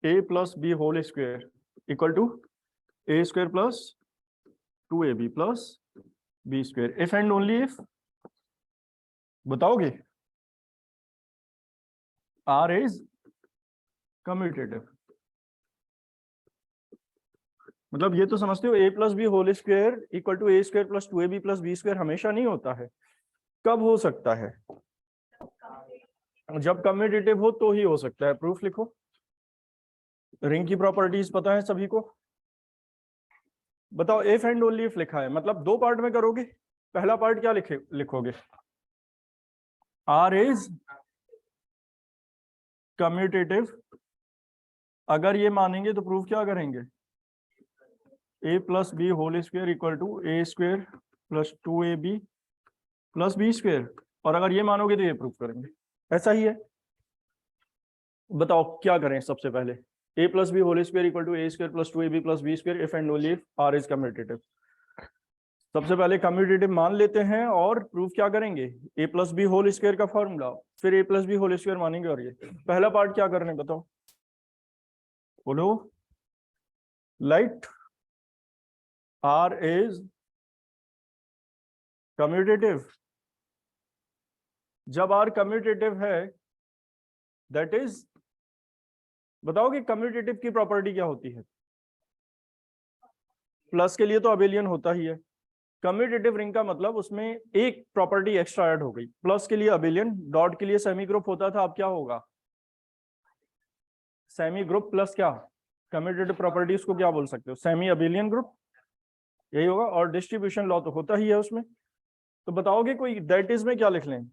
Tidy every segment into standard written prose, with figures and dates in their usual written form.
A plus B whole square equal to A square plus 2ab plus B square, if and only if बताओगे R is commutative. मतलब ये तो समझते हो, ए plus B whole square equal to A square plus 2ab plus B square हमेशा नहीं होता है। कब हो सकता है? जब कम्यूटेटिव हो तो ही हो सकता है। प्रूफ लिखो। रिंग की प्रॉपर्टीज पता है सभी को? बताओ, इफ एंड ओनली इफ लिखा है, मतलब दो पार्ट में करोगे। पहला पार्ट क्या लिखोगे? R is commutative. अगर ये मानेंगे तो प्रूफ क्या करेंगे? A plus B whole square equal to A square plus 2ab plus B square, और अगर ये मानोगे तो ये प्रूफ करेंगे। ऐसा ही है। बताओ क्या करें सबसे पहले? A plus B whole square equal to A square plus 2ab plus B square if and only if R is commutative. सबसे पहले कम्यूटेटिव मान लेते हैं और प्रूफ क्या करेंगे? A plus B whole square का फॉर्मूला, फिर A plus B whole square मानेंगे। और ये पहला पार्ट क्या करने बताओ, बोलो। Let R is commutative. जब आर कम्यूटेटिव है दैट इज, बताओ कि कम्यूटेटिव की प्रॉपर्टी क्या होती है? प्लस के लिए तो अबेलियन होता ही है। कम्यूटेटिव रिंग का मतलब उसमें एक प्रॉपर्टी एक्स्ट्रा ऐड हो गई। प्लस के लिए अबेलियन, डॉट के लिए सेमी ग्रुप होता था, अब क्या होगा? सेमी ग्रुप प्लस क्या? कम्यूटेटिव प्रॉपर्टीज को क्या बोल सकते हो? सेमी अबेलियन ग्रुप, यही होगा। और डिस्ट्रीब्यूशन लॉ तो होता ही है उसमें। तो बताओगे कोई दैट इज में क्या लिख लें?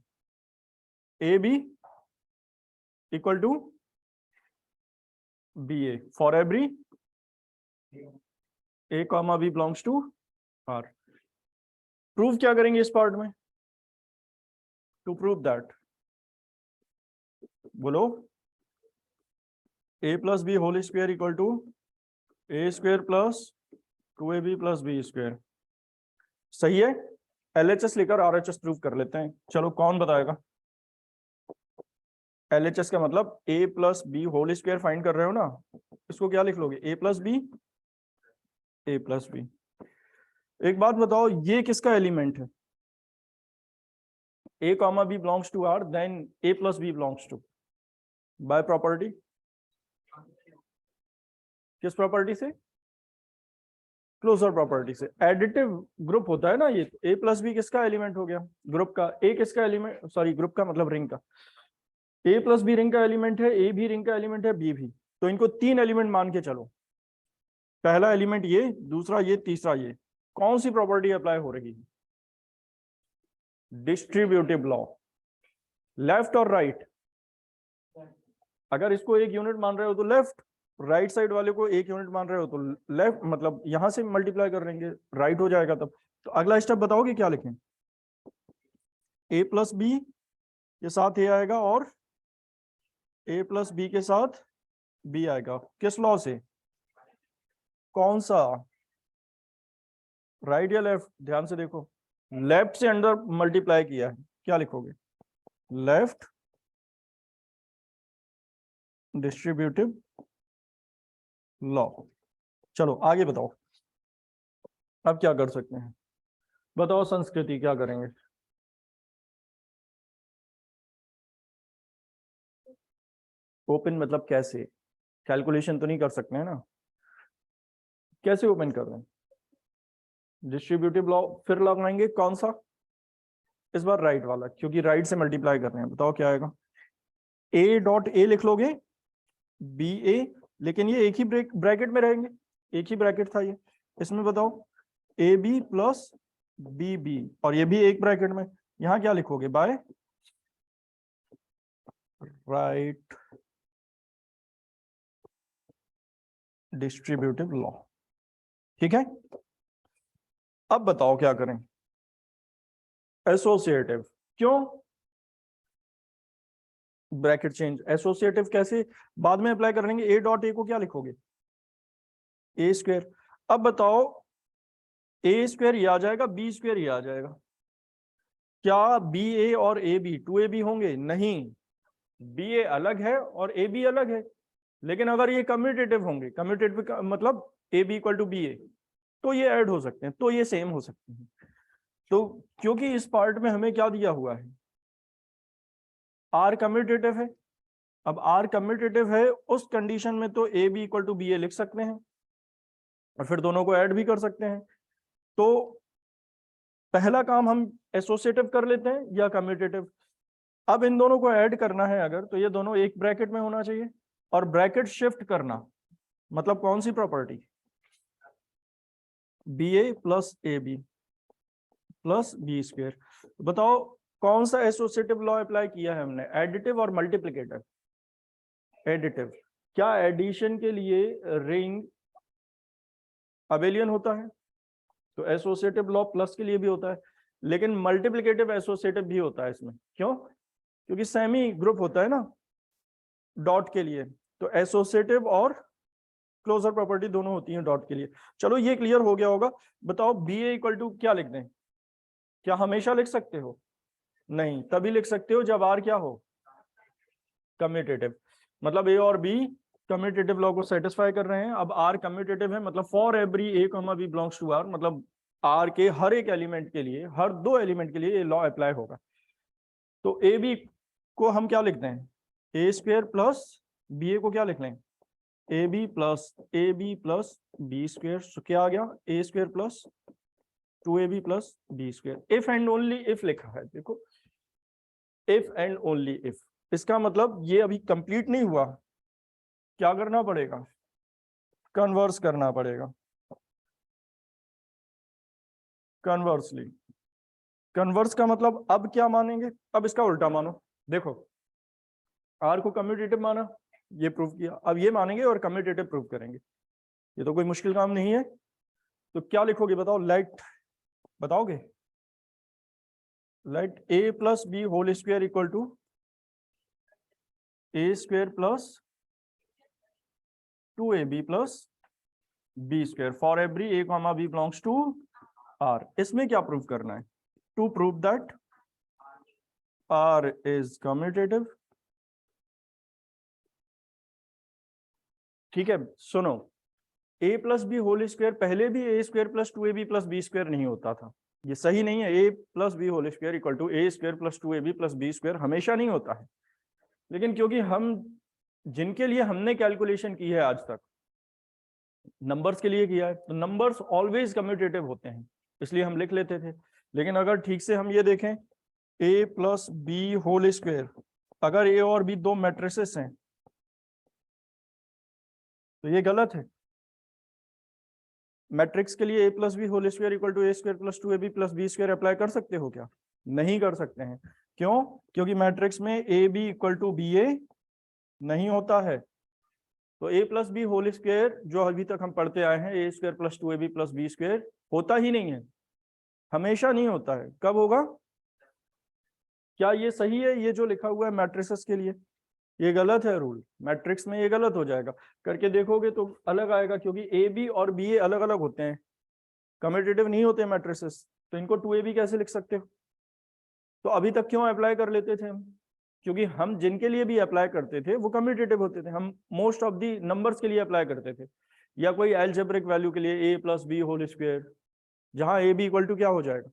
A B equal to B A for every A comma B belongs to R. Prove क्या करेंगे इस पार्ट में? टू प्रूव दैट, बोलो। ए plus B whole square equal to A square plus 2ab plus B square. सही है। LHS लेकर RHS prove कर लेते हैं। चलो कौन बताएगा? LHS का मतलब A plus B whole square find कर रहे हो ना, इसको क्या लिख लोगे? A plus B, A plus B. एक बात बताओ, ये किसका एलिमेंट है? A comma B belongs to R, then A plus B belongs to, by property. किस प्रॉपर्टी से? क्लोजर प्रॉपर्टी से। एडिटिव ग्रुप होता है ना ये। ए प्लस बी किसका एलिमेंट हो गया? ग्रुप का। ए किसका एलिमेंट, सॉरी ग्रुप का मतलब रिंग का। ए प्लस बी रिंग का एलिमेंट है, ए भी रिंग का एलिमेंट है, बी भी। तो इनको तीन एलिमेंट मान के चलो। पहला एलिमेंट ये, दूसरा ये, तीसरा ये। कौन सी प्रॉपर्टी अप्लाई हो रही है? Distributive law. लेफ्ट और राइट। अगर इसको एक यूनिट मान रहे हो तो लेफ्ट, राइट साइड वाले को एक यूनिट मान रहे हो तो लेफ्ट, मतलब यहां से मल्टीप्लाई कर लेंगे, राइट हो जाएगा तब। तो अगला स्टेप बताओगे क्या लिखें? ए प्लस बी के साथ ए आएगा और ए प्लस बी के साथ बी आएगा। किस लॉ से? कौन सा? राइट या लेफ्ट? ध्यान से देखो। लेफ्ट से अंदर मल्टीप्लाई किया है, क्या लिखोगे? Left distributive law. चलो आगे बताओ, अब क्या कर सकते हैं? बताओ संस्कृति, क्या करेंगे? ओपन मतलब कैसे? कैलकुलेशन तो नहीं कर सकते हैं ना, कैसे ओपन कर रहे हैं? Distributive law. फिर लगाएंगे कौन सा? इस बार राइट वाला, क्योंकि राइट से मल्टीप्लाई कर रहे हैं। बताओ क्या आएगा? ए डॉट ए लिख लोगे, बी ए, लेकिन ये एक ही ब्रैकेट में रहेंगे, एक ही ब्रैकेट था ये। इसमें बताओ A B plus B B, और ये भी एक ब्रैकेट में। यहां क्या लिखोगे? By right distributive law. ठीक है। अब बताओ क्या करें? एसोसिएटिव। क्यों ब्रैकेट चेंज? एसोसिएटिव कैसे? बाद में अप्लाई कर लेंगे। ए डॉट ए को क्या लिखोगे? ए स्क्वायर। अब बताओ, ए स्क्वायर ये आ जाएगा, बी स्क्वायर ये आ जाएगा। क्या बी ए और ए बी 2ab होंगे? नहीं। बी ए अलग है और ए बी अलग है, लेकिन अगर ये कम्यूटेटिव होंगे, कम्यूटेटिव का मतलब A B equal to B A, तो ये ऐड हो सकते हैं, तो ये सेम हो सकते हैं। तो क्योंकि इस पार्ट में हमें क्या दिया हुआ है, आर कम्यूटेटिव है, अब आर कम्यूटेटिव है उस कंडीशन में तो A B equal to B A लिख सकते हैं और फिर दोनों को ऐड भी कर सकते हैं। तो पहला काम हम एसोसिएटिव कर लेते हैं या कम्यूटेटिव। अब इन दोनों को ऐड करना है अगर, तो ये दोनों एक ब्रैकेट में होना चाहिए, और ब्रैकेट शिफ्ट करना मतलब कौन सी property, B A plus A B plus B square. बताओ कौन सा एसोसिएटिव लॉ अप्लाई किया है हमने, एडिटिव और मल्टीप्लिकेटिव। एडिटिव, क्या एडिशन के लिए रिंग अबेलियन होता है, तो एसोसिएटिव लॉ प्लस के लिए भी होता है, लेकिन मल्टीप्लिकेटिव एसोसिएटिव भी होता है इसमें। क्यों? क्योंकि सेमी ग्रुप होता है ना डॉट के लिए, तो एसोसिएटिव और क्लोजर प्रॉपर्टी दोनों होती हैं डॉट के लिए। चलो ये क्लियर हो गया होगा। बताओ बी ए इक्वल टू क्या लिख दें, क्या हमेशा लिख सकते हो? नहीं, तभी लिख सकते हो जब आर क्या हो, कम्यूटेटिव। मतलब ए और बी कम्यूटेटिव लॉ को सेटिस्फाई कर रहे हैं। अब आर कम्यूटेटिव है, मतलब for every A comma B belongs to R, मतलब आर के हर एक एलिमेंट के लिए, हर दो एलिमेंट के लिए ये लॉ अप्लाई होगा। तो ए बी को हम क्या लिखते हैं, A square plus B A को क्या लिख लें, A B plus B square. So क्या आ गया, A square plus 2ab plus B square. If and only if लिखा है, देखो इफ एंड ओनली इफ, इसका मतलब ये अभी कंप्लीट नहीं हुआ, क्या करना पड़ेगा, कन्वर्स करना पड़ेगा। कन्वर्सली, कन्वर्स का मतलब अब क्या मानेंगे, अब इसका उल्टा मानो। देखो आर को कम्यूटेटिव माना, ये प्रूव किया, अब ये मानेंगे और कम्यूटेटिव प्रूव करेंगे। ये तो कोई मुश्किल काम नहीं है। तो क्या लिखोगे बताओ, लेट, बताओगे, let A plus B whole square equal to A square plus 2ab plus B square for every A comma B belongs to R. इसमें क्या प्रूव करना है, to prove that R is commutative. ठीक है, सुनो, A plus B whole square पहले भी A square plus 2ab plus B square नहीं होता था, ये सही नहीं है। A plus B whole square equal to A square plus 2ab plus B square हमेशा नहीं होता है, लेकिन क्योंकि हम जिनके लिए हमने कैलकुलेशन की है आज तक, नंबर्स के लिए किया है, तो नंबर्स ऑलवेज कम्यूटेटिव होते हैं, इसलिए हम लिख लेते थे। लेकिन अगर ठीक से हम ये देखें, ए प्लस बी होल स्क्वायर, अगर ए और बी दो मैट्रिसेस हैं तो ये गलत है। मैट्रिक्स के लिए A plus B whole square equal to A square plus 2ab plus B square apply कर सकते हो क्या? नहीं कर सकते हैं। क्यों? क्योंकि मैट्रिक्स में A B equal to B A नहीं होता है। तो ए प्लस बी होल स्क्वायर जो अभी तक हम पढ़ते आए हैं, A square plus 2ab plus B square होता ही नहीं है, हमेशा नहीं होता है। कब होगा? क्या ये सही है, ये जो लिखा हुआ है मैट्रिसेस के लिए? ये गलत है रूल, मैट्रिक्स में ये गलत हो जाएगा। करके देखोगे तो अलग आएगा, क्योंकि ए बी और बी ए अलग अलग होते हैं, कम्यूटेटिव नहीं होते मैट्रिसेस, तो इनको 2ab कैसे लिख सकते हो? तो अभी तक क्यों अप्लाई कर लेते थे हम? क्योंकि हम जिनके लिए भी अप्लाई करते थे वो कम्यूटेटिव होते थे, हम मोस्ट ऑफ दी नंबर्स के लिए अप्लाई करते थे, या कोई एल्जेब्रिक वैल्यू के लिए A plus B whole square, जहां ए बी इक्वल टू क्या हो जाएगा,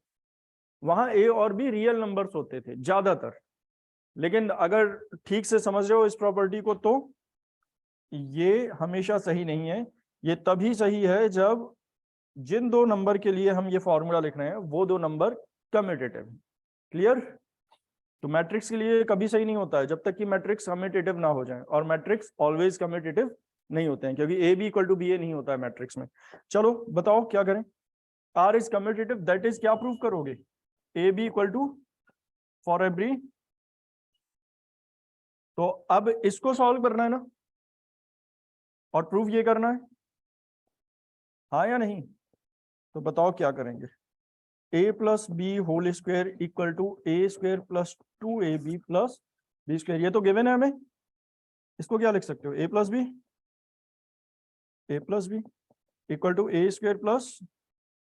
वहां ए और बी रियल नंबर्स होते थे ज्यादातर। लेकिन अगर ठीक से समझ रहे हो इस प्रॉपर्टी को, तो ये हमेशा सही नहीं है। ये तभी सही है जब जिन दो नंबर के लिए हम ये फॉर्मूला लिख रहे हैं वो दो नंबर कम्यूटेटिव है। क्लियर? तो मैट्रिक्स के लिए कभी सही नहीं होता है जब तक कि मैट्रिक्स कम्यूटेटिव ना हो जाए, और मैट्रिक्स ऑलवेज कम्यूटेटिव नहीं होते हैं, क्योंकि A B equal to B A नहीं होता है मैट्रिक्स में। चलो बताओ क्या करें, R is commutative, that is क्या प्रूव करोगे, A B equal to for every. तो अब इसको सॉल्व करना है ना, और प्रूफ ये करना है, हाँ या नहीं? तो बताओ क्या करेंगे, A plus B whole square equal to A square plus 2ab plus B square, ये तो गिवन है हमें। इसको क्या लिख सकते हो, ए plus B equal to A square plus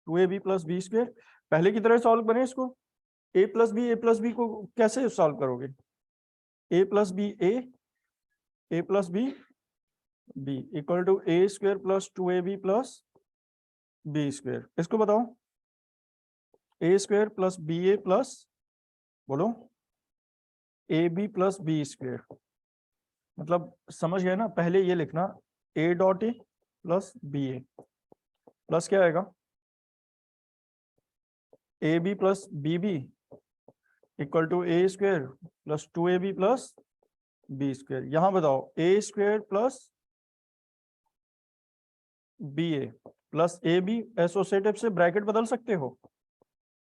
2ab plus B square. पहले की तरह सॉल्व करें इसको, ए प्लस बी को कैसे सॉल्व करोगे, a plus B A plus B b equal to A square plus 2ab plus B square. इसको बताओ, a square plus B A plus, बोलो, a B plus B square. मतलब समझ गए ना, पहले ये लिखना a dot A plus B A plus क्या आएगा, a B plus B b equal to A square plus 2ab plus B square. यहां बताओ a square plus B A plus A B, associative से ब्रैकेट बदल सकते हो,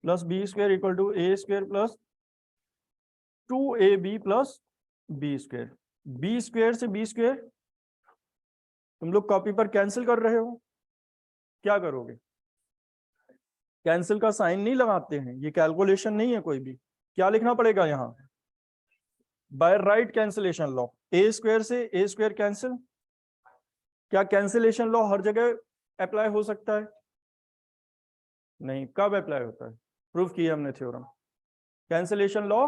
plus B square equal to A square plus 2ab plus B square. B square से B square तुम लोग copy पर कैंसिल कर रहे हो, क्या करोगे? कैंसिल का साइन नहीं लगाते हैं, ये कैलकुलेशन नहीं है कोई भी। क्या लिखना पड़ेगा यहाँ, बाय राइट कैंसिलेशन लॉ, ए स्क्वायर से ए स्क्वायर कैंसिल। क्या कैंसिलेशन लॉ हर जगह अप्लाई हो सकता है? नहीं। कब अप्लाई होता है? प्रूफ किया हमने theorem. Cancellation law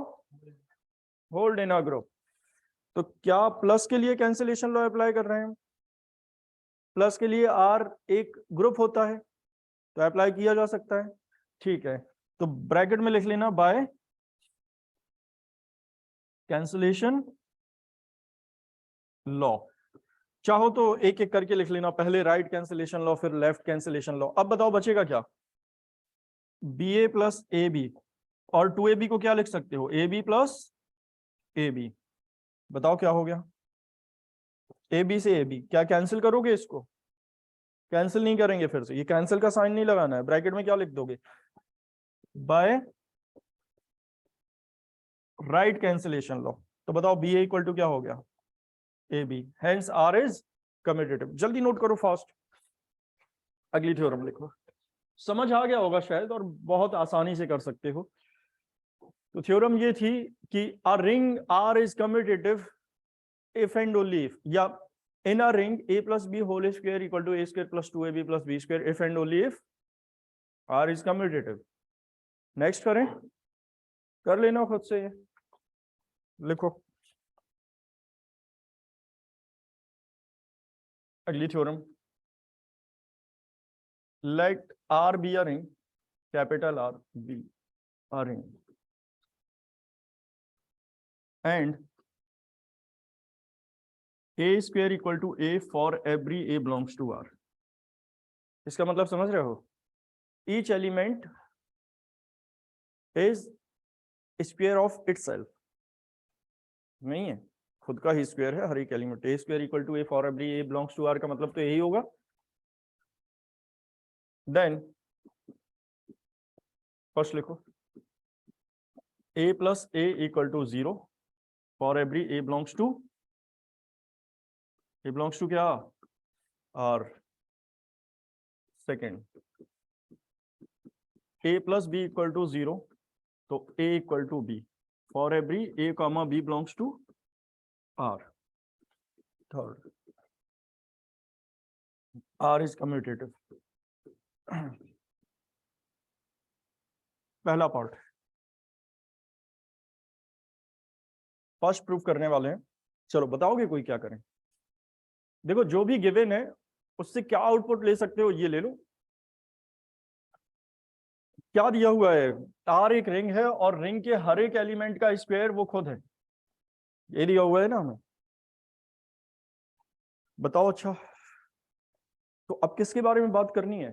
hold in a group. तो क्या प्लस के लिए कैंसिलेशन लॉ अप्लाई कर रहे हैं? प्लस के लिए आर एक ग्रुप होता है तो अप्लाई किया जा सकता है, ठीक है। तो ब्रैकेट में लिख लेना बाय कैंसिलेशन लॉ। चाहो तो एक एक करके लिख लेना, पहले राइट कैंसिलेशन लॉ फिर लेफ्ट कैंसिलेशन लॉ। अब बताओ बचेगा क्या, बी ए प्लस ए बी, और 2ab को क्या लिख सकते हो, A B plus A B. बताओ क्या हो गया, ए बी से ए बी। क्या कैंसिल करोगे इसको? कैंसिल नहीं करेंगे, फिर से ये कैंसिल का साइन नहीं लगाना है। ब्रैकेट में क्या लिख दोगे, बाय राइट कैंसिलेशन लॉ। तो बताओ बी ए इक्वल टू क्या हो गया, A B, hence R is commutative. जल्दी नोट करो फास्ट, अगली थ्योरम लिखो। समझ आ गया होगा शायद, और बहुत आसानी से कर सकते हो। तो थ्योरम ये थी कि a ring R is commutative if and only if, या in a ring a plus b whole square equal to a square plus 2ab plus b square if and only if r is commutative। Next करें, कर लेना खुद से, ये लिखो अगली theorem. Let r be a ring, capital R be a ring, and a square equal to a for every a belongs to R। इसका मतलब समझ रहे हो, each element is square of itself, नहीं है खुद का ही स्क्वायर है हर एक element. a square equal to a for every a belongs to R का मतलब तो यही होगा। देन फर्स्ट लिखो a plus a equal to 0 for every a belongs to क्या, R। Second a plus b equal to 0, तो a equal to b for every a comma b belongs to R। Third R is commutative। पहला part first proof करने वाले हैं। चलो बताओगे कोई क्या करें? देखो जो भी गिवन है उससे क्या आउटपुट ले सकते हो, ये ले लो। क्या दिया हुआ है, आर एक रिंग है और रिंग के हर एक एलिमेंट का स्क्वायर वो खुद है, ये दिया हुआ है ना हमें। बताओ अच्छा, तो अब किसके बारे में बात करनी है?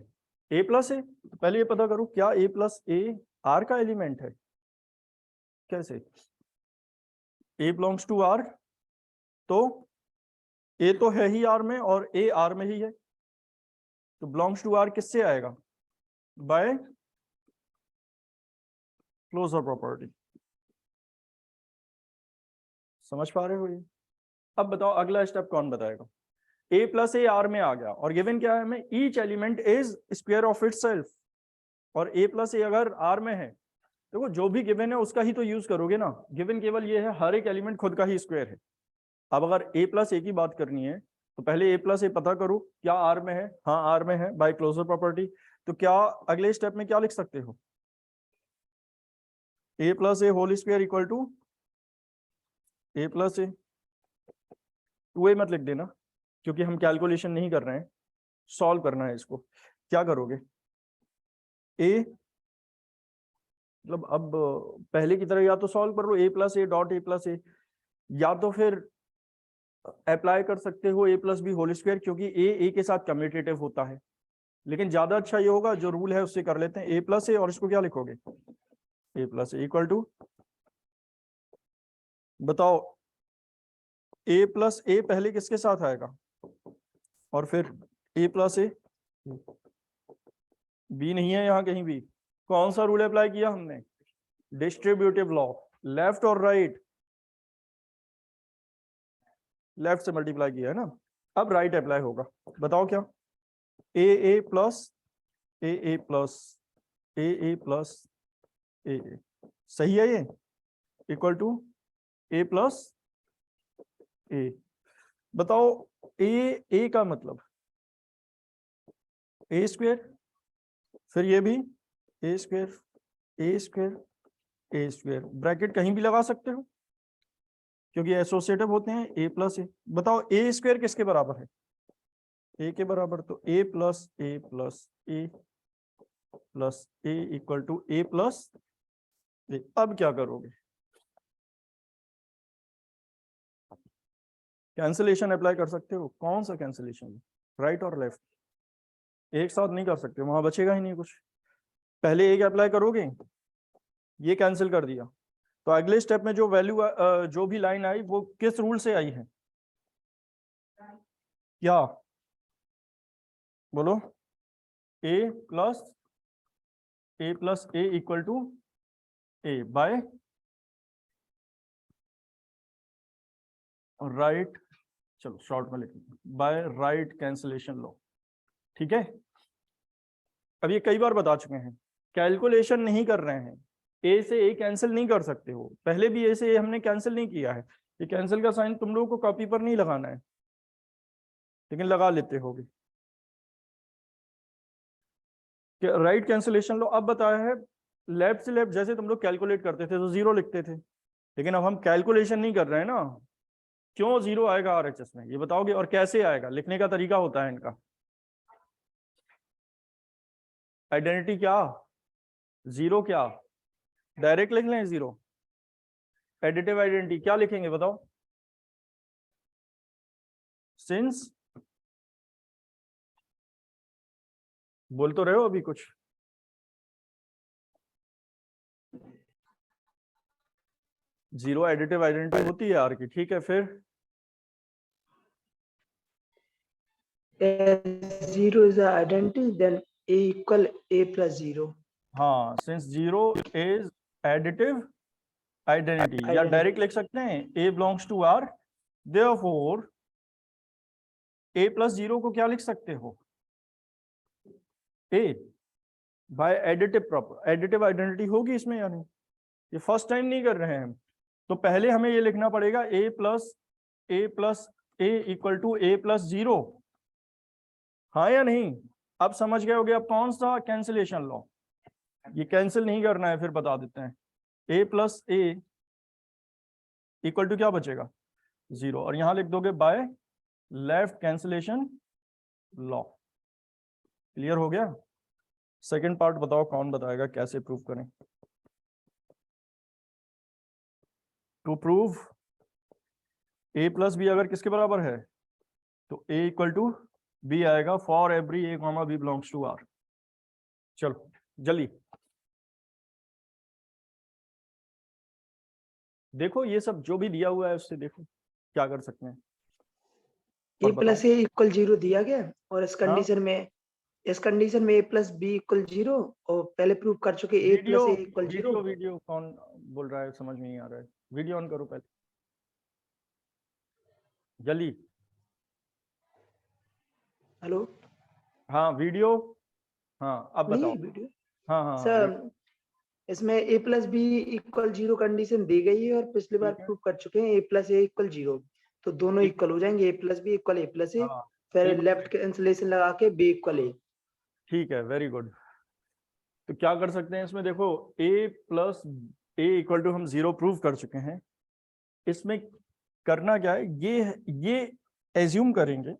ए प्लस है, तो पहले ये पता करो क्या ए प्लस ए आर का एलिमेंट है? कैसे? ए बिलोंग्स टू आर, तो ए तो है ही आर में और ए आर में ही है, तो बिलोंग्स टू आर किससे आएगा? By closure property. समझ पा रहे हो ये? अब बताओ अगला स्टेप कौन बताएगा? ए प्लस ए आर में आ गया और गिवन क्या है हमें, each element is square of itself, और ए प्लस ए अगर आर में है, देखो जो भी गिवन है उसका ही तो यूज करोगे ना। गिवन केवल ये है हर एक एलिमेंट खुद का ही स्क्वायर है। अब अगर ए प्लस ए की बात करनी है तो पहले ए प्लस ए पता करो क्या आर में है, हाँ आर में है बाय क्लोजर प्रॉपर्टी। तो क्या अगले स्टेप में क्या लिख सकते हो? ए plus a whole square equal to a plus a, 2a मत लिख देना क्योंकि हम कैलकुलेशन नहीं कर रहे हैं, सॉल्व करना है इसको। क्या करोगे, ए मतलब अब पहले की तरह या तो सॉल्व कर लो a plus a dot A plus a, या तो फिर अप्लाई कर सकते हो ए प्लस बी होल स्क्वायर, क्योंकि ए के साथ कम्यूटेटिव होता है। लेकिन ज्यादा अच्छा ये होगा, जो रूल है उससे कर लेते हैं, ए प्लस ए और इसको क्या लिखोगे, ए प्लस ए इक्वल टू, बताओ ए प्लस ए पहले किसके साथ आएगा और फिर ए प्लस ए, बी नहीं है यहाँ कहीं भी। कौन सा रूल अप्लाई किया हमने, डिस्ट्रीब्यूटिव लॉ, लेफ्ट और राइट, लेफ्ट से मल्टीप्लाई किया है ना, अब राइट अप्लाई होगा। बताओ क्या, ए plus a plus a plus ए, सही है ये, इक्वल टू ए प्लस ए। बताओ ए का मतलब ए स्क्वेयर, फिर ये भी ए स्क्वेयर ए स्क्वेयर ए स्क्वेयर, ब्रैकेट कहीं भी लगा सकते हो क्योंकि एसोसिएटिव होते हैं ए प्लस ए। बताओ ए स्क्वेयर किसके बराबर है, ए के बराबर, तो ए plus a plus a plus A equal to a plus a. अब क्या करोगे, कैंसिलेशन अप्लाई कर सकते हो। कौन सा कैंसिलेशन, राइट और लेफ्ट, एक साथ नहीं कर सकते, वहां बचेगा ही नहीं कुछ। पहले एक अप्लाई करोगे, ये कैंसिल कर दिया, तो अगले स्टेप में जो वैल्यू जो भी लाइन आई वो किस रूल से आई है, क्या बोलो, ए plus A equal to a by right, चलो शॉर्ट में लिखते हैं, बाय राइट कैंसिलेशन लॉ। ठीक है, अब ये कई बार बता चुके हैं, कैलकुलेशन नहीं कर रहे हैं, ए से ए कैंसिल नहीं कर सकते हो, पहले भी ए से ए हमने कैंसिल नहीं किया है। ये कैंसिल का साइन तुम लोगों को कॉपी पर नहीं लगाना है, लेकिन लगा लेते होगे। राइट कैंसिलेशन लो, अब बताया है लेफ्ट से लेफ्ट, जैसे तुम लोग कैलकुलेट करते थे तो जीरो लिखते थे, लेकिन अब हम कैलकुलेशन नहीं कर रहे हैं ना, क्यों जीरो आएगा आरएचएस में, ये बताओगे, और कैसे आएगा, लिखने का तरीका होता है इनका, आइडेंटिटी क्या, जीरो क्या, डायरेक्ट लिख लें जीरो, एडिटिव आइडेंटिटी क्या लिखेंगे बताओ, सिंस, बोल तो रहे हो अभी कुछ, जीरो एडिटिव आइडेंटिटी होती है आर की, ठीक है, फिर zero is the identity, then a equal a plus zero. हाँ, since zero is additive identity, या डायरेक्ट लिख सकते हैं a belongs to R, therefore a plus zero को क्या लिख सकते हो, a by additive proper, additive identity होगी इसमें या नहीं, ये फर्स्ट टाइम नहीं कर रहे हैं हम, तो पहले हमें ये लिखना पड़ेगा a plus A equal to a plus zero, हाँ या नहीं, अब समझ गए होगे। अब कौन सा कैंसिलेशन लॉ, ये कैंसिल नहीं करना है, फिर बता देते हैं, a plus A equal to क्या बचेगा, जीरो, और यहां लिख दोगे by left cancellation law. Clear हो गया, सेकंड पार्ट बताओ कौन बताएगा, कैसे प्रूव करें। To prove A plus B अगर किसके बराबर है, तो ए इक्वल टू बी आएगा for every A comma B belongs to R. चलो जल्दी देखो, ये सब जो भी दिया हुआ है उससे देखो क्या कर सकते हैं। A plus A equal zero दिया गया, और इस कंडीशन में ए प्लस बी इक्वल जीरो, और पहले प्रूव कर चुके ए प्लस ए इक्वल जीरो। वीडियो कौन बोल रहा है, समझ में नहीं आ रहा है, वीडियो ऑन करो पहले जल्दी। हेलो, हाँ वीडियो, हाँ अब बताओ। वीडियो हाँ हाँ सर, इसमें a plus B equal zero condition दी गई है, और पिछली बार प्रूव कर चुके हैं a plus A equal zero, तो दोनों इक्वल हो जाएंगे, a plus B equal a plus a, फिर लेफ्ट कैंसिलेशन लगा के बी इक्वल ए। ठीक है, वेरी गुड। तो क्या कर सकते हैं इसमें, देखो ए प्लस ए इक्वल टू हम जीरो प्रूव कर चुके हैं, इसमें करना क्या है, ये एज्यूम करेंगे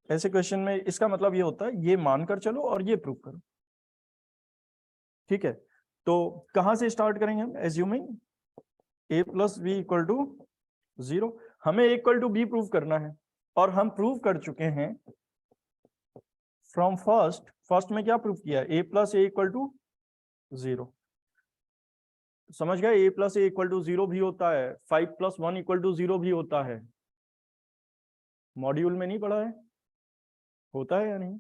ऐसे क्वेश्चन में, इसका मतलब ये होता है ये मानकर चलो और ये प्रूव करो। ठीक है, तो कहां से स्टार्ट करेंगे हम? Assuming a plus B equal to 0। हमें इक्वल टू बी प्रूव करना है और हम प्रूव कर चुके हैं फ्रॉम फर्स्ट में क्या प्रूव किया? a plus A equal to 0। समझ गए? a plus A equal to 0 भी होता है, 5 प्लस 1 इक्वल टू 0 भी होता है। मॉड्यूल में नहीं पढ़ा है? होता है या नहीं?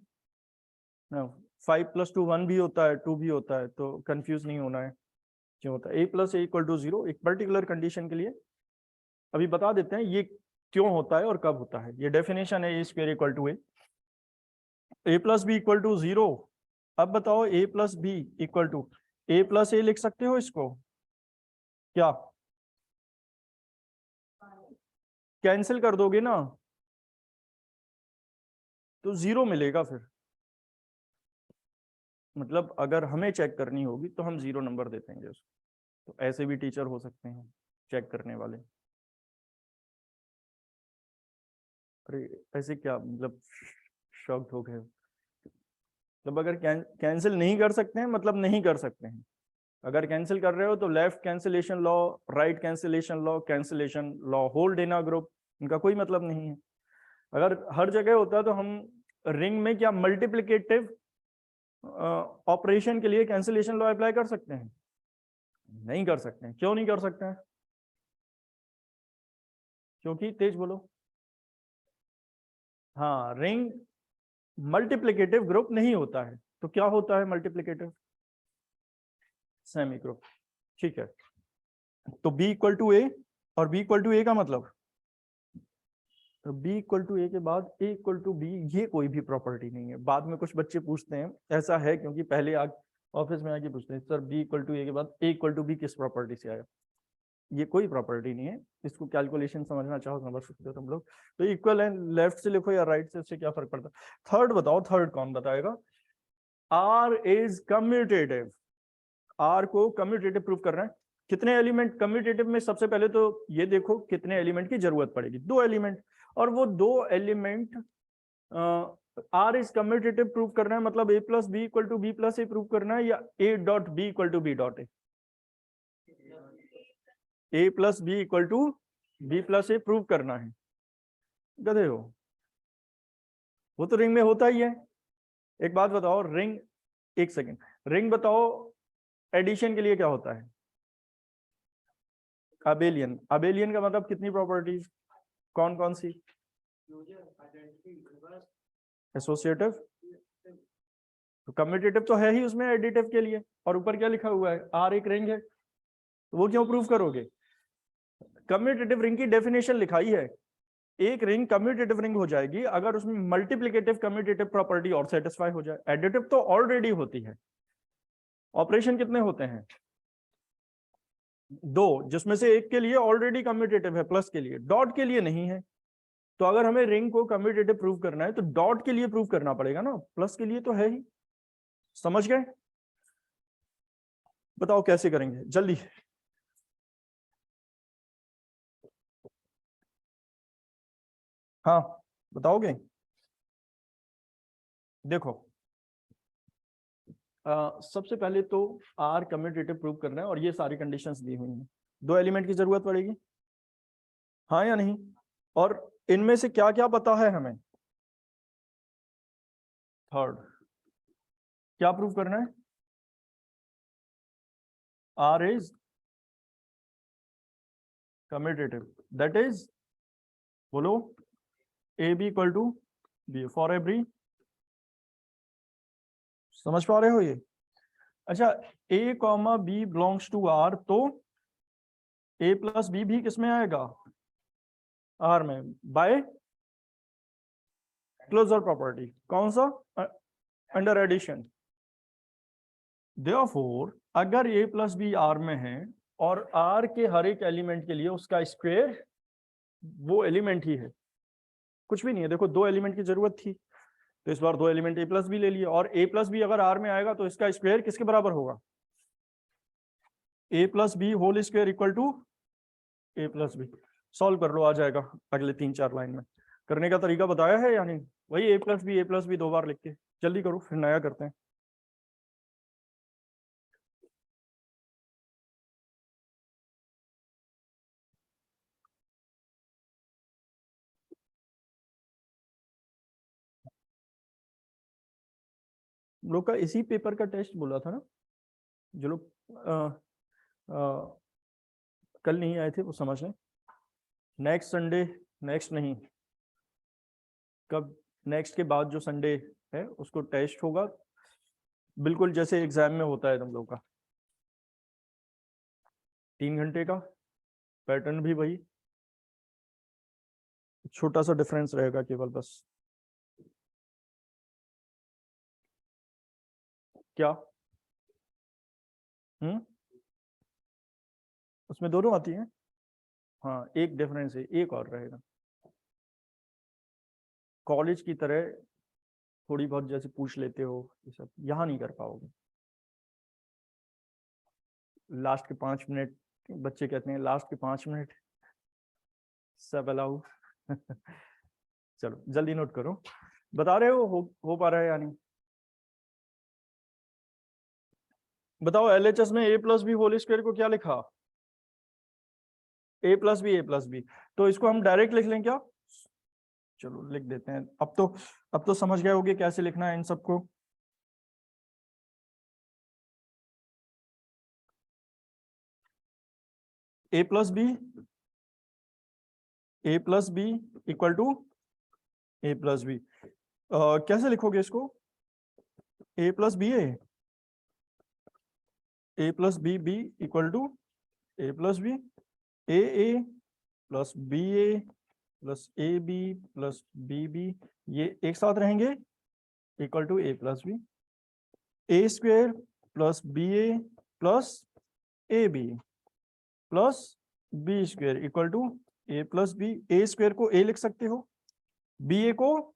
ना, 5 प्लस 2 1 भी होता है, 2 भी होता है, तो कंफ्यूज नहीं होना है क्यों होता है। a plus A equal to 0 एक पर्टिकुलर कंडीशन के लिए, अभी बता देते हैं ये क्यों होता है और कब होता है। ये डेफिनेशन है a square equal to a plus B equal to 0। अब बताओ a plus B equal to a plus a लिख सकते हो इसको? क्या कैंसिल कर दोगे ना तो 0 मिलेगा फिर। मतलब अगर हमें चेक करनी होगी तो हम 0 नंबर दे देंगे उसको। तो ऐसे भी टीचर हो सकते हैं चेक करने वाले। अरे ऐसे क्या मतलब शॉक्ड हो गए? मतलब अगर कैंसिल नहीं कर सकते हैं मतलब नहीं कर सकते हैं। अगर कैंसिल कर रहे हो तो left cancellation law, right cancellation law hold in a group, इनका कोई मतलब नहीं है। अगर हर जगह होता तो हम रिंग में क्या मल्टीप्लिकेटिव ऑपरेशन के लिए कैंसिलेशन लॉ अप्लाई कर सकते हैं? नहीं कर सकते हैं। क्यों नहीं कर सकते हैं? क्योंकि तेज बोलो। हाँ, रिंग मल्टीप्लिकेटिव ग्रुप नहीं होता है। तो क्या होता है मल्टीप्लिकेटिव? Semi group. ठीक है, तो b इक्वल टू ए और b इक्वल टू ए का मतलब b इक्वल टू ए के बाद a इक्वल टू बी, ये कोई भी प्रॉपर्टी नहीं है। बाद में कुछ बच्चे पूछते हैं, ऐसा है क्योंकि पहले ऑफिस में आके पूछते हैं सर b इक्वल टू ए के बाद a इक्वल टू बी किस प्रॉपर्टी से आया? ये कोई प्रॉपर्टी नहीं है। इसको कैलकुलेशन समझना चाहो समझ सकते हो तुम लोग। तो इक्वल है, लेफ्ट से लिखो या राइट से, उससे क्या फर्क पड़ता है? थर्ड बताओ, थर्ड कौन बताएगा? r is commutative. r को कम्यूटेटिव प्रूव कर रहे हैं। कितने एलिमेंट कम्यूटेटिव में? सबसे पहले तो ये देखो कितने एलिमेंट की जरूरत पड़ेगी। 2 एलिमेंट, और वो 2 element r is commutative prove करना है, मतलब a plus B equal to B plus A prove करना है या a dot B equal to B dot A plus B equal to B plus A prove करना है। गधे हो, वो तो रिंग में होता ही है। एक बात बताओ, रिंग, एक सेकेंड, रिंग बताओ एडिशन के लिए क्या होता है? अबेलियन। अबेलियन का मतलब कितनी प्रॉपर्टीज, कौन कौन सी? एसोसिएटिव, तो कम्यूटेटिव तो है ही उसमें एडिटिव के लिए। और ऊपर क्या लिखा हुआ है? आर एक रिंग है, तो वो क्यों प्रूव करोगे? कम्यूटेटिव रिंग की डेफिनेशन लिखाई है, एक रिंग कम्यूटेटिव रिंग हो जाएगी अगर उसमें मल्टीप्लिकेटिव कम्यूटेटिव प्रॉपर्टी और सेटिस्फाई हो जाए। एडिटिव तो ऑलरेडी होती है। ऑपरेशन कितने होते हैं? 2, जिसमें से एक के लिए ऑलरेडी कम्यूटेटिव है, प्लस के लिए, डॉट के लिए नहीं है। तो अगर हमें रिंग को कम्यूटेटिव प्रूव करना है तो डॉट के लिए प्रूव करना पड़ेगा ना, प्लस के लिए तो है ही। समझ गए? बताओ कैसे करेंगे जल्दी। हाँ बताओगे? देखो सबसे पहले तो आर कम्यूटेटिव प्रूव करना है और ये सारी कंडीशंस दी हुई हैं। 2 एलिमेंट की जरूरत पड़ेगी, हाँ या नहीं? और इनमें से क्या क्या पता है हमें? थर्ड क्या प्रूव करना है? R is commutative, that is, बोलो, a B equal to b for every. समझ पा रहे हो ये? अच्छा, a comma B belongs to R, तो ए प्लस बी भी किसमें आएगा? आर में, बाय क्लोजर प्रॉपर्टी। कौन सा? Under addition. देयरफॉर अगर ए प्लस बी आर में है और आर के हर एक एलिमेंट के लिए उसका स्क्वायर वो एलिमेंट ही है, कुछ भी नहीं है। देखो 2 एलिमेंट की जरूरत थी तो इस बार 2 एलिमेंट ए प्लस बी ले लिए, और ए प्लस बी अगर आर में आएगा तो इसका स्क्वायर किसके बराबर होगा? A plus B whole square equal to a plus b. Solve कर लो, आ जाएगा अगले 3-4 लाइन में। करने का तरीका बताया है या नहीं? वही ए प्लस बी 2 बार लिख के जल्दी करो, फिर नया करते हैं। लोग का इसी पेपर का टेस्ट बोला था ना, जो लोग कल नहीं आए थे वो समझ लें। नेक्स्ट संडे, नेक्स्ट नहीं, कब, नेक्स्ट के बाद जो संडे है उसको टेस्ट होगा, बिल्कुल जैसे एग्जाम में होता है तुम लोग का। 3 घंटे का पैटर्न भी वही, छोटा सा डिफरेंस रहेगा केवल बस। क्या? उसमें दोनों आती हैं। हाँ, एक डिफरेंस है, एक और रहेगा। कॉलेज की तरह थोड़ी बहुत जैसे पूछ लेते हो, ये सब यहाँ नहीं कर पाओगे। लास्ट के 5 मिनट, बच्चे कहते हैं लास्ट के 5 मिनट सब अलाउ। चलो जल्दी नोट करो। बता रहे हो पा रहा है या नहीं? बताओ, एलएचएस में ए प्लस बी होल स्क्वायर को क्या लिखा? ए प्लस बी। तो इसको हम डायरेक्ट लिख लें क्या? चलो लिख देते हैं। अब तो समझ गए होगे कैसे लिखना है इन सबको। A plus B equal to a plus b. कैसे लिखोगे इसको? A plus B b equal to a plus B, A plus b plus A B plus B b, ये एक साथ रहेंगे equal to a plus B. A square plus B A plus A B plus b square equal to a plus B. A square को a लिख सकते हो, B A को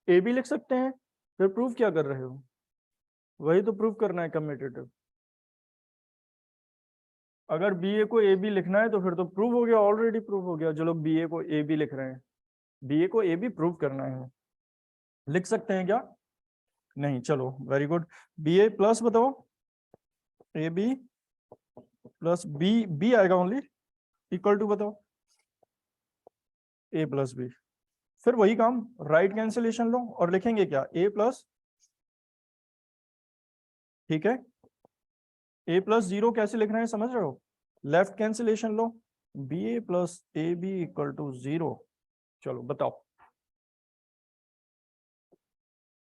ए भी लिख सकते हैं। फिर प्रूफ क्या कर रहे हो? वही तो प्रूफ करना है कम्यूटेटिव। अगर बी ए को ए बी लिखना है तो फिर तो प्रूफ हो गया, ऑलरेडी प्रूफ हो गया। जो लोग बी ए को ए बी लिख रहे हैं, बी ए को ए बी प्रूफ करना है, लिख सकते हैं क्या? नहीं। चलो वेरी गुड। बी ए प्लस बताओ A B plus B, B आएगा ओनली, इक्वल टू बताओ ए प्लस बी। फिर वही काम, राइट कैंसिलेशन लो और लिखेंगे क्या? ए प्लस, ठीक है, ए प्लस 0 कैसे लिख रहे हैं समझ रहे हो? लेफ्ट कैंसिलेशन लो, B A plus A B equal to 0। चलो बताओ।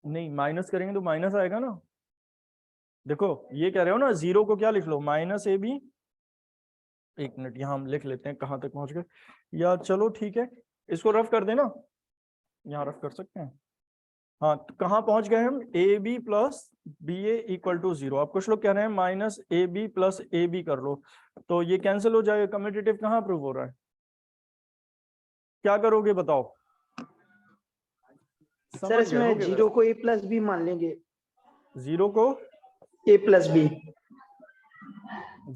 नहीं, माइनस करेंगे तो माइनस आएगा ना। देखो ये कह रहे हो ना, 0 को क्या लिख लो? माइनस ए बी। एक मिनट, यहाँ हम लिख लेते हैं कहाँ तक पहुंच गए। या चलो ठीक है, इसको रफ कर देना, यहाँ रफ कर सकते हैं। हाँ, तो कहाँ पहुंच गए हम? A B plus B A equal to 0। अब कुछ लोग कह रहे हैं minus A B plus A B कर लो, तो ये कैंसिल हो जाएगा। कम्यूटेटिव कहाँ प्रूव हो रहा है? क्या करोगे बताओ? सर इसमें 0 को ए प्लस बी मान लेंगे। 0 को ए प्लस बी,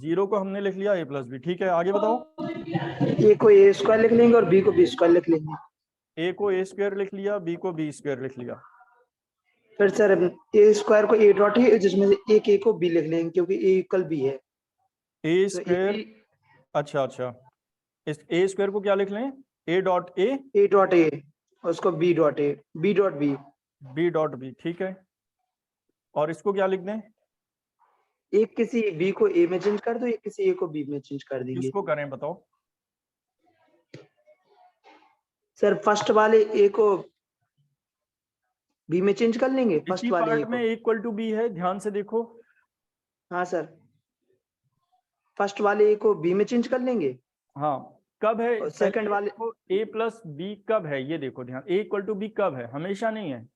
0 को हमने लिख लिया ए प्लस बी, ठीक है। आगे बताओ। ए को ए स्क्वायर लिख लेंगे और बी को बी स्क्वायर लिख लेंगे। ए को ए स्क्वायर लिख लिया, बी को बी स्क्वायर लिख लिया। फिर सर ए स्क्वायर को ए डॉट है, जिसमें से एक ए को बी लिख लेंगे क्योंकि ए इक्वल बी है। ए स्क्वायर, अच्छा, इस ए स्क्वायर को क्या लिख लें? ए डॉट ए, उसको B dot A, B dot B, ठीक है। और इसको क्या लिख दें? एक किसी बी को ए में चेंज कर दो, एक किसी ए को बी में चेंज कर देंगे। किसको करें बताओ? सर फर्स्ट वाले ए को बी में चेंज कर लेंगे। फर्स्ट वाले ए में इक्वल टू बी है, ध्यान से देखो। हाँ सर, फर्स्ट वाले ए को बी में चेंज कर लेंगे। हाँ, कब है? सेकंड वाले को ए प्लस बी कब है ये देखो ध्यान। ए इक्वल टू बी कब है? हमेशा नहीं है।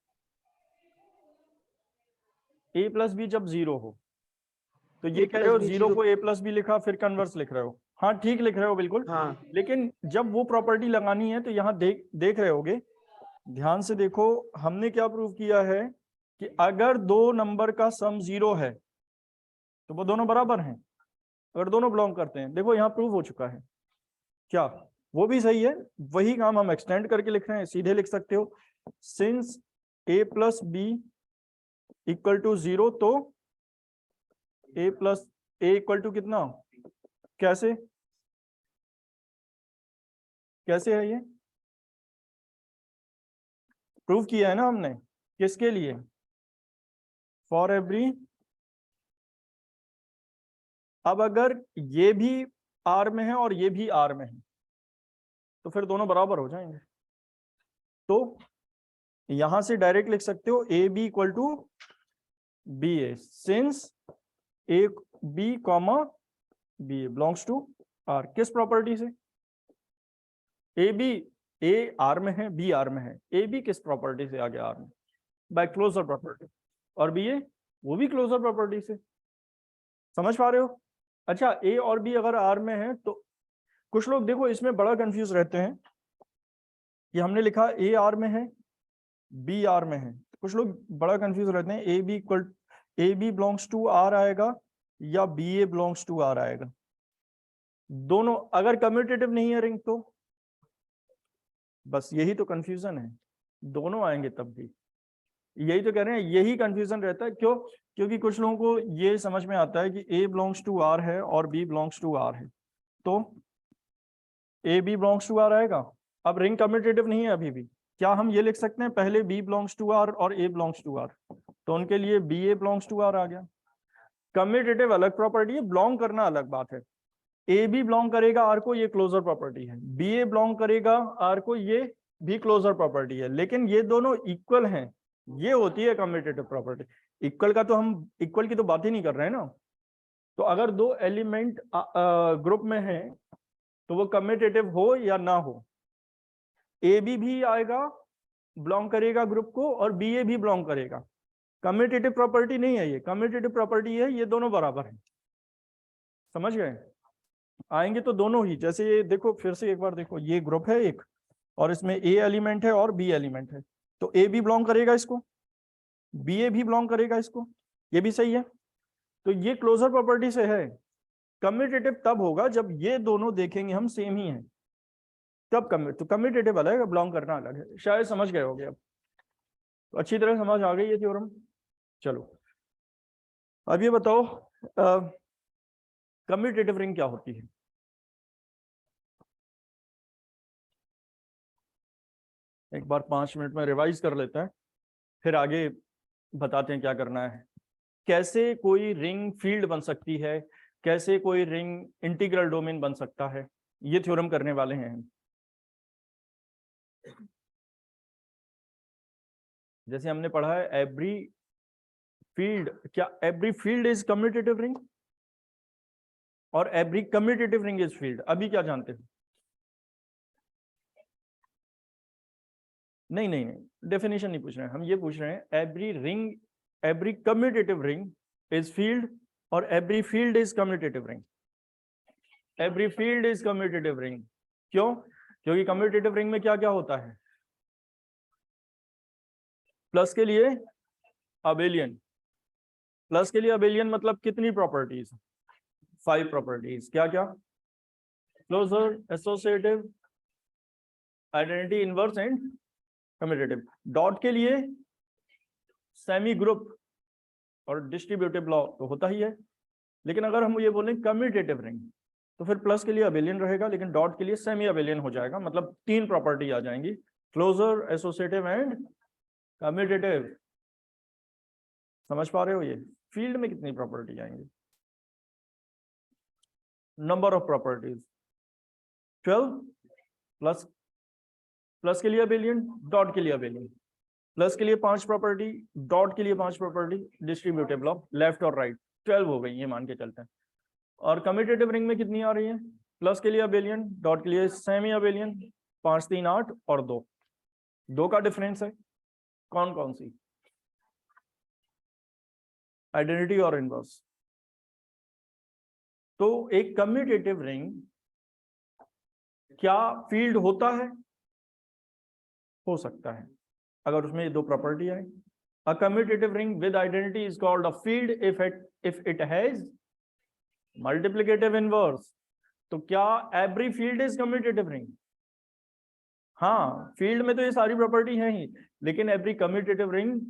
ए प्लस बी जब 0 हो, तो ये कह रहे हो 0 को ए प्लस बी लिखा, फिर कन्वर्स लिख रहे हो। हाँ ठीक लिख रहे हो बिल्कुल। हाँ, लेकिन जब वो प्रॉपर्टी लगानी है तो यहाँ देख रहे होगे, ध्यान से देखो। हमने क्या प्रूव किया है कि अगर 2 नंबर का सम 0 है तो वो दोनों बराबर हैं, अगर दोनों बिलोंग करते हैं। देखो यहाँ प्रूव हो चुका है। क्या वो भी सही है, वही काम हम एक्सटेंड करके लिख रहे हैं, सीधे लिख सकते हो since a plus B equal to 0 तो a plus a equal to कितना, कैसे कैसे है ये प्रूव किया है ना हमने, किसके लिए, फॉर एवरी, अब अगर ये भी आर में है और ये भी आर में है तो फिर दोनों बराबर हो जाएंगे, तो यहां से डायरेक्ट लिख सकते हो A B equal to B A, since A B comma B A belongs to R, किस प्रॉपर्टी से, ए बी, ए आर में है बी आर में है, ए बी किस प्रॉपर्टी से आ गया आर में, बाय क्लोजर प्रॉपर्टी, और बी ए वो भी क्लोजर प्रॉपर्टी से, समझ पा रहे हो। अच्छा ए और बी अगर आर में है तो कुछ लोग देखो इसमें बड़ा कंफ्यूज रहते हैं कि हमने लिखा ए आर में है बी आर में है, कुछ लोग बड़ा कंफ्यूज रहते हैं A B equal A B belongs to R आएगा या B A belongs to R आएगा, दोनों अगर कम्यूटेटिव नहीं है रिंग तो बस यही तो कंफ्यूजन है, दोनों आएंगे तब भी, यही तो कह रहे हैं, यही कंफ्यूजन रहता है, क्यों, क्योंकि कुछ लोगों को ये समझ में आता है कि a बिलोंग्स टू r है और b बिलोंग्स टू r है, तो a b belongs to r आएगा, अब रिंग कम्यूटेटिव नहीं है अभी भी, क्या हम ये लिख सकते हैं पहले b बिलोंग्स टू r और a बिलोंग्स टू r, तो उनके लिए b a belongs to r आ गया, कम्यूटेटिव अलग प्रॉपर्टी है, बिलोंग करना अलग बात है, ए बी बिलोंग करेगा आर को, ये क्लोजर प्रॉपर्टी है, बी ए बिलोंग करेगा आर को, ये भी क्लोजर प्रॉपर्टी है, लेकिन ये दोनों इक्वल हैं, ये होती है कम्यूटेटिव प्रॉपर्टी, इक्वल का तो हम इक्वल की तो बात ही नहीं कर रहे हैं ना, तो अगर दो एलिमेंट ग्रुप में है तो वो कम्यूटेटिव हो या ना हो, ए बी भी आएगा बिलोंग करेगा ग्रुप को और बी ए भी बिलोंग करेगा, कम्यूटेटिव प्रॉपर्टी नहीं है ये, कम्यूटेटिव प्रॉपर्टी है ये दोनों बराबर है, समझ गए, आएंगे तो दोनों ही, जैसे ये देखो फिर से एक बार देखो, ये ग्रुप है एक और इसमें ए एलिमेंट है और बी एलिमेंट है, तो ए भी बिलोंग करेगा इसको, बी ए भी बिलोंग करेगा इसको, ये भी सही है, तो ये क्लोजर प्रॉपर्टी से है, कम्यूटेटिव तब होगा जब ये दोनों देखेंगे हम सेम ही हैं, तब तो कम्यूटेटिव अलग है, बिलोंग करना अलग है, शायद समझ गए होगे अब, तो अच्छी तरह समझ आ गई ये थ्योरम। चलो अब ये बताओ कम्यूटेटिव रिंग क्या होती है, एक बार 5 मिनट में रिवाइज कर लेते हैं फिर आगे बताते हैं क्या करना है, कैसे कोई रिंग फील्ड बन सकती है, कैसे कोई रिंग इंटीग्रल डोमेन बन सकता है, ये थ्योरम करने वाले हैं। जैसे हमने पढ़ा है एवरी फील्ड, क्या every field is commutative ring और every commutative ring is field, अभी क्या जानते हो, नहीं नहीं नहीं डेफिनेशन नहीं पूछ रहे हैं हम, ये पूछ रहे हैं every ring, every commutative ring is field और every field is commutative ring, every field is commutative ring, क्यों, क्योंकि कम्यूटेटिव रिंग में क्या क्या होता है, प्लस के लिए अबेलियन, प्लस के लिए अबेलियन मतलब कितनी प्रॉपर्टीज, 5 प्रॉपर्टीज, क्या क्या, closure, associative, identity, inverse and commutative, dot के लिए सेमी ग्रुप और डिस्ट्रीब्यूटिव लॉ तो होता ही है, लेकिन अगर हम ये बोलें कम्यूटेटिव रिंग तो फिर प्लस के लिए अबेलियन रहेगा लेकिन डॉट के लिए सेमी अबेलियन हो जाएगा, मतलब 3 प्रॉपर्टी आ जाएंगी, क्लोजर, एसोसिएटिव एंड कम्यूटेटिव, समझ पा रहे हो, ये फील्ड में कितनी प्रॉपर्टी आएंगी, number of properties 12 plus, plus के लिए अबेलियन, डॉट के लिए अबेलियन, प्लस के लिए 5 प्रॉपर्टी, डॉट के लिए 5 प्रॉपर्टी, डिस्ट्रीब्यूटिव लॉ, लेफ्ट और राइट 12 हो गई, ये मान के चलते हैं, और कम्यूटेटिव रिंग में कितनी आ रही है, प्लस के लिए अबेलियन, डॉट के लिए सेमी अबेलियन, 5 3 8 और 2 का डिफरेंस है, कौन कौन सी, आइडेंटिटी और इनवर्स, तो एक कम्यूटेटिव रिंग क्या फील्ड होता है, हो सकता है अगर उसमें ये 2 प्रॉपर्टी आए, a commutative ring with identity is called a field if it has multiplicative inverse तो क्या every field is commutative ring? हाँ, फील्ड में तो ये सारी प्रॉपर्टी है ही, लेकिन एवरी कम्यूटेटिव रिंग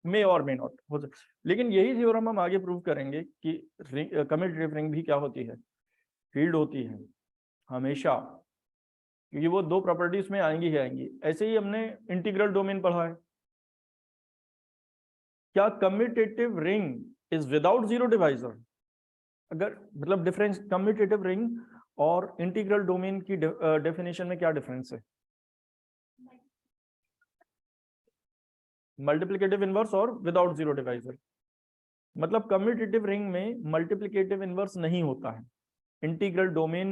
मे और मे नॉट हो सकता। लेकिन यही थ्योरम हम आगे प्रूव करेंगे कि कम्यूटेटिव रिंग भी क्या होती है, फील्ड होती है हमेशा, क्योंकि वो दो प्रॉपर्टीज में आएंगी ही आएंगी। ऐसे ही हमने इंटीग्रल डोमेन पढ़ा है। क्या commutative ring is without zero divisor? अगर मतलब डिफरेंस कम्यूटेटिव रिंग और इंटीग्रल डोमेन की डेफिनेशन में क्या डिफरेंस है? मल्टीप्लिकेटिव इनवर्स और विदाउट जीरो डिवाइजर। मतलब कम्यूटेटिव रिंग में मल्टीप्लिकेटिव इनवर्स नहीं होता है, इंटीग्रल डोमेन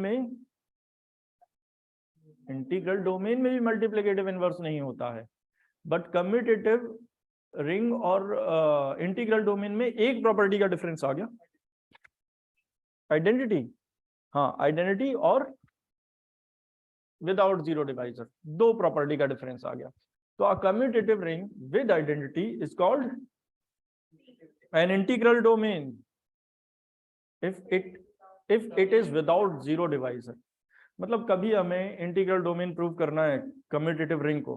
में भी मल्टीप्लिकेटिव इनवर्स नहीं होता है, बट कम्यूटेटिव रिंग और इंटीग्रल डोमेन में एक प्रॉपर्टी का डिफरेंस आ गया, आइडेंटिटी। हाँ, आइडेंटिटी और विदाउट जीरो डिवाइजर, दो प्रॉपर्टी का डिफरेंस आ गया। तो a commutative ring with identity is called an integral domain if it is without zero divisor. मतलब कभी हमें इंटीग्रल डोमेन प्रूव करना है कम्यूटेटिव रिंग को,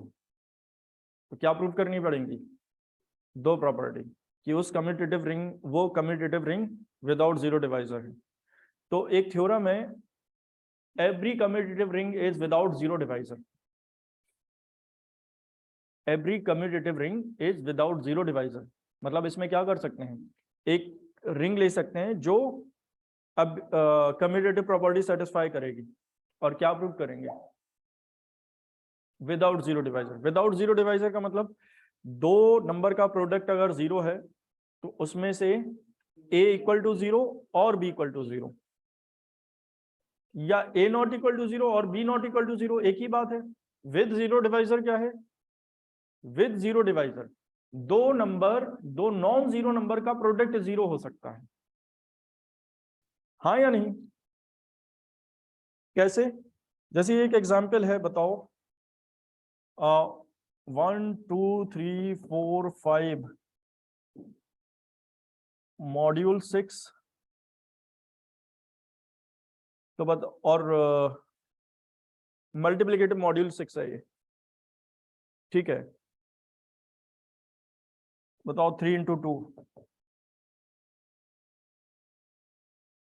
तो क्या प्रूव करनी पड़ेगी? दो प्रॉपर्टी, कि उस कम्यूटेटिव रिंग, वो commutative ring without zero divisor है। तो एक थ्योरम है, every commutative ring is without zero divisor. Every commutative ring is without zero divisor. मतलब इसमें क्या कर सकते हैं, एक रिंग ले सकते हैं जो अब कम्यूटेटिव प्रॉपर्टी सेटिस्फाई करेगी, और क्या प्रूव करेंगे? Without zero divisor. Without zero divisor का मतलब दो नंबर का प्रोडक्ट अगर जीरो है तो उसमें से a इक्वल टू जीरो और b इक्वल टू जीरो, या a not equal to zero और b not equal to zero, एक ही बात है। विद जीरो डिवाइजर क्या है? विद जीरो डिवाइजर दो नॉन जीरो नंबर का प्रोडक्ट जीरो हो सकता है, हाँ या नहीं? कैसे? जैसे एक एग्जाम्पल है, बताओ। 1 2 3 4 5 मॉड्यूल 6, तो बताओ, और मल्टीप्लिकेटिव मॉड्यूल 6 है ये, ठीक है। बताओ 3 इंटू 2,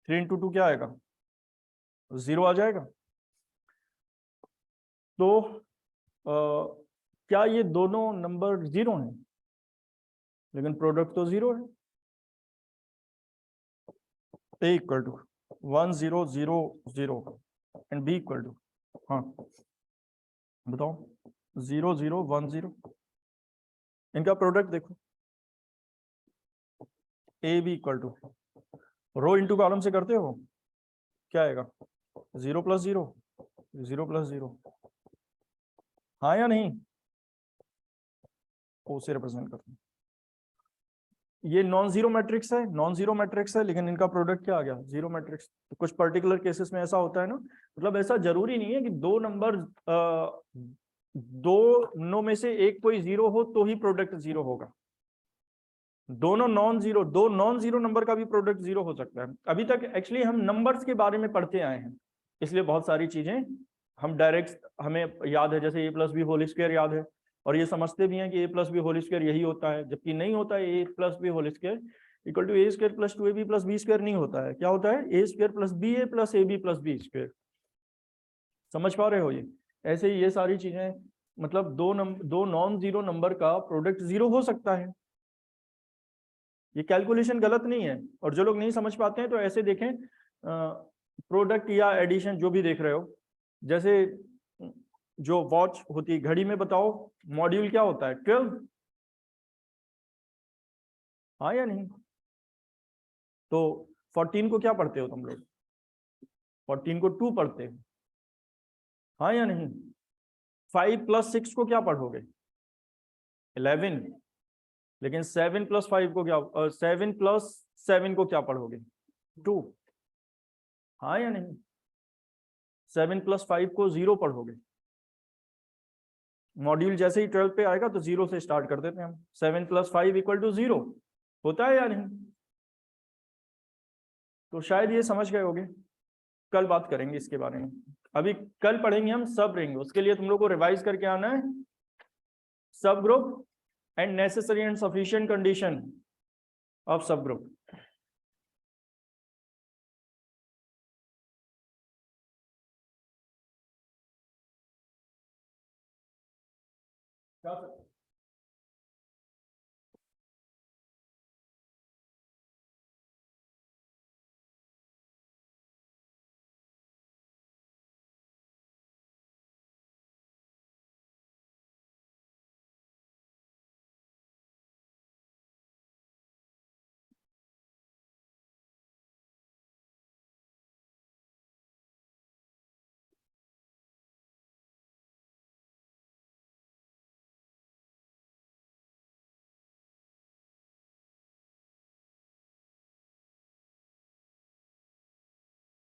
3 इंटू 2 क्या आएगा? 0 आ जाएगा। तो क्या ये दोनों नंबर जीरो हैं? लेकिन प्रोडक्ट तो जीरो है। a equal to 1 0 0 0 and b equal to, हाँ बताओ, 0 0 1 0, इनका प्रोडक्ट देखो, a b equal to, row into column से करते हो, क्या आएगा? 0 प्लस 0 0 प्लस 0, हाँ या नहीं? ओ से रिप्रेजेंट करते हैं। ये नॉन जीरो मैट्रिक्स है, लेकिन इनका प्रोडक्ट क्या आ गया? Zero matrix. तो कुछ पर्टिकुलर केसेस में ऐसा होता है ना, मतलब ऐसा जरूरी नहीं है कि दो नंबर दोनों में से एक कोई जीरो हो तो ही प्रोडक्ट जीरो होगा। दो नॉन जीरो नंबर का भी प्रोडक्ट जीरो हो सकता है। अभी तक एक्चुअली हम नंबर्स के बारे में पढ़ते आए हैं, इसलिए बहुत सारी चीजें हम डायरेक्ट हमें याद है, जैसे a plus B whole square याद है, और ये समझते भी हैं कि a plus B whole square यही होता है, जबकि नहीं होता है। a plus B whole square equal to A square plus 2ab plus B square नहीं होता है। क्या होता है? a square plus B A plus ab plus B square. समझ पा रहे हो? ये ऐसे ही ये सारी चीजें, मतलब दो नॉन जीरो नंबर का प्रोडक्ट जीरो हो सकता है। ये कैलकुलेशन गलत नहीं है, और जो लोग नहीं समझ पाते हैं तो ऐसे देखें, प्रोडक्ट या एडिशन जो भी देख रहे हो, जैसे जो वॉच होती है, घड़ी में बताओ मॉड्यूल क्या होता है? 12, हाँ या नहीं? तो 14 को क्या पढ़ते हो तुम लोग? 14 को 2 पढ़ते हो, हाँ या नहीं? 5 प्लस 6 को क्या पढ़ोगे? 11। लेकिन 7 प्लस 5 को क्या, 7 प्लस 7 को क्या पढ़ोगे? 2, हाँ या नहीं? 7 प्लस 5 को 0 पढ़ोगे। मॉड्यूल जैसे ही 12 पे आएगा तो 0 से स्टार्ट कर देते हैं हम। 7 प्लस 5 इक्वल टू 0 होता है या नहीं? तो शायद ये समझ गए होगे। कल बात करेंगे इसके बारे में। अभी कल पढ़ेंगे हम सब रिंग, उसके लिए तुम लोग को रिवाइज करके आना है सब group and necessary and sufficient condition of सब ग्रुप।